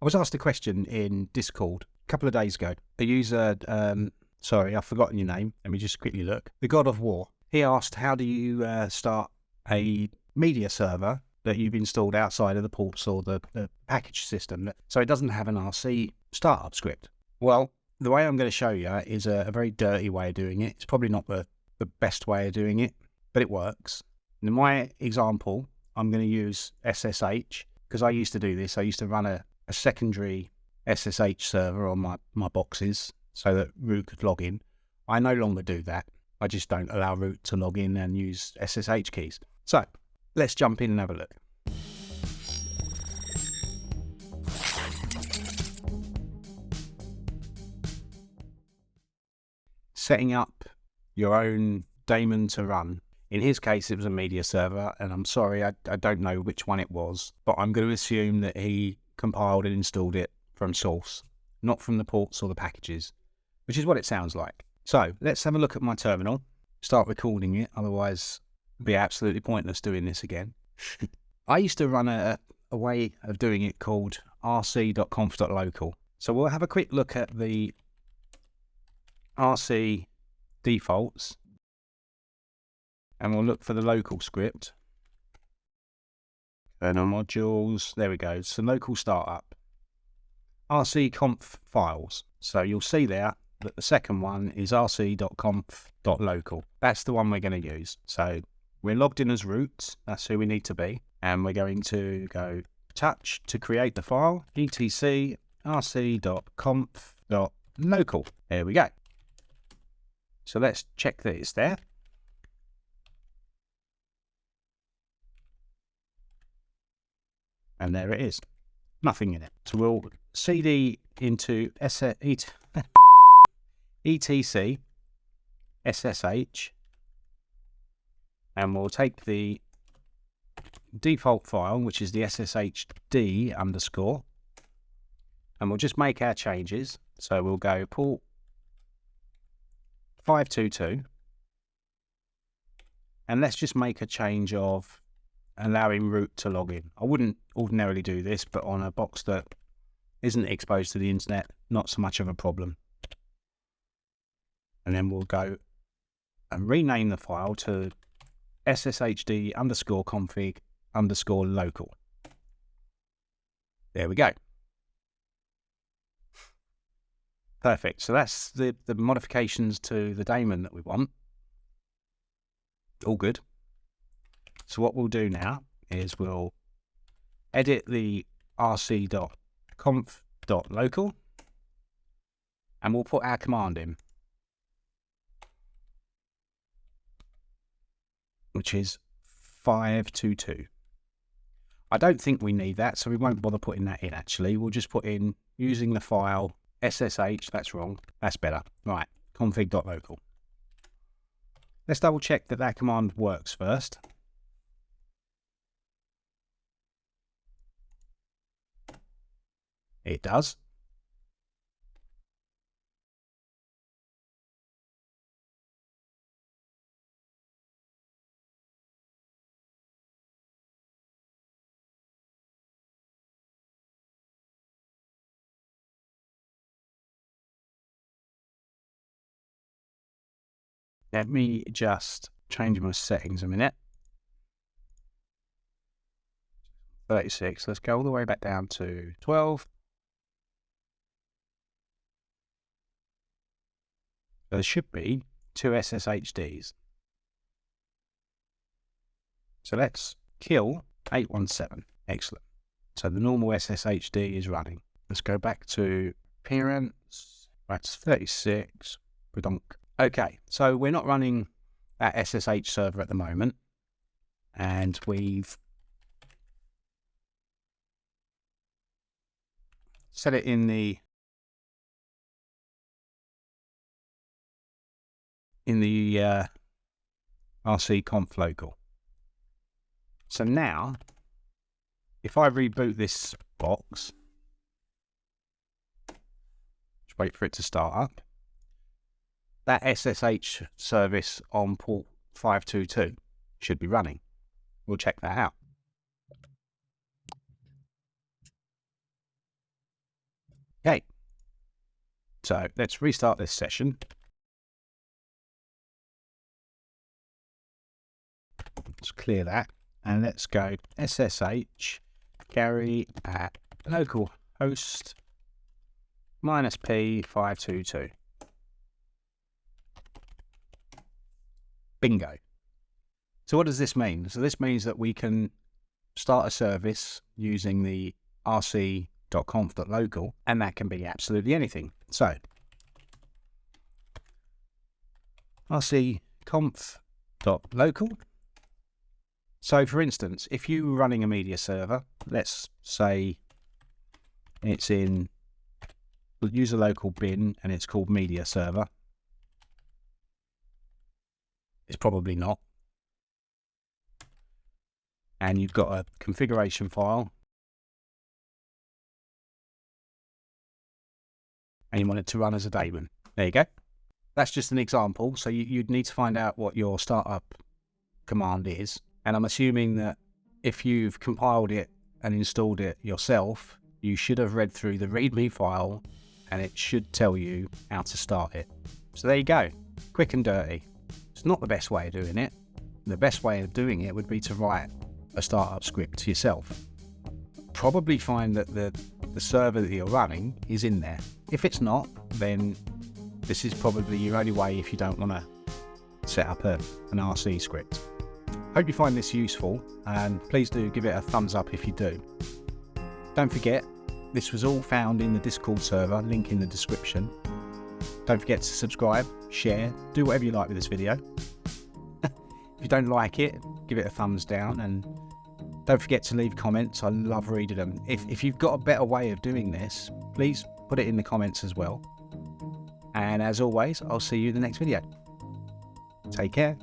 I was asked a question in Discord a couple of days ago. A user, sorry, I've forgotten your name. Let me just quickly look. The God of War. He asked, how do you start a media server that you've installed outside of the ports or the package system, so it doesn't have an RC startup script? Well, the way I'm going to show you is a very dirty way of doing it. It's probably not the best way of doing it, but it works. In my example, I'm going to use SSH because I used to do this. I used to run a secondary SSH server on my boxes so that root could log in. I no longer do that. I just don't allow root to log in and use SSH keys. So let's jump in and have a look. Setting up your own daemon to run. In his case, it was a media server, and I'm sorry, I don't know which one it was, but I'm going to assume that he compiled and installed it from source, not from the ports or the packages, which is what it sounds like. So let's have a look at my terminal, start recording it, otherwise it'd be absolutely pointless doing this again. I used to run a way of doing it called rc.conf.local. So we'll have a quick look at the RC defaults, and we'll look for the local script. Kernel modules, there we go, so local startup. RC conf files. So you'll see there that the second one is rc.conf.local. That's the one we're going to use. So we're logged in as root, that's who we need to be. And we're going to go touch to create the file, etc rc.conf.local. There we go. So let's check that it's there. And there it is. Nothing in it. So we'll cd into etc ssh, and we'll take the default file, which is the sshd underscore, and we'll just make our changes. So we'll go port 522, and let's just make a change of allowing root to log in. I wouldn't ordinarily do this, but on a box that isn't exposed to the internet, not so much of a problem. And then we'll go and rename the file to sshd underscore config underscore local. There we go. Perfect. So that's the modifications to the daemon that we want. All good. So what we'll do now is we'll edit the rc.conf.local, and we'll put our command in, which is 522. I don't think we need that, so we won't bother putting that in actually. We'll just put in using the file SSH, that's wrong, that's better. Right, config.local. Let's double check that that command works first. It does. Let me just change my settings a minute. 36, let's go all the way back down to 12. There should be 2 SSHDs. So let's kill 817. Excellent. So the normal SSHD is running. Let's go back to appearance. That's 36. Okay, so we're not running that SSH server at the moment, and we've set it in the RC conf local. So now, if I reboot this box, just wait for it to start up, that SSH service on port 522 should be running. We'll check that out. Okay, so let's restart this session. Let's clear that, and let's go SSH Gary at localhost -P522. Bingo. So what does this mean? So this means that we can start a service using the rc.conf.local, and that can be absolutely anything. So rc.conf.local. So for instance, if you were running a media server, let's say it's in, we'll use a local bin and it's called media server. It's probably not. And you've got a configuration file and you want it to run as a daemon. There you go. That's just an example. So you'd need to find out what your startup command is. And I'm assuming that if you've compiled it and installed it yourself, you should have read through the README file and it should tell you how to start it. So there you go. Quick and dirty. It's not the best way of doing it. The best way of doing it would be to write a startup script yourself. Probably find that the server that you're running is in there. If it's not, then this is probably your only way if you don't want to set up an RC script. Hope you find this useful, and please do give it a thumbs up if you do. Don't forget, this was all found in the Discord server, link in the description. Don't forget to subscribe, share, do whatever you like with this video. If you don't like it, give it a thumbs down, and don't forget to leave comments. I love reading them. If you've got a better way of doing this, please put it in the comments as well. And as always, I'll see you in the next video. Take care.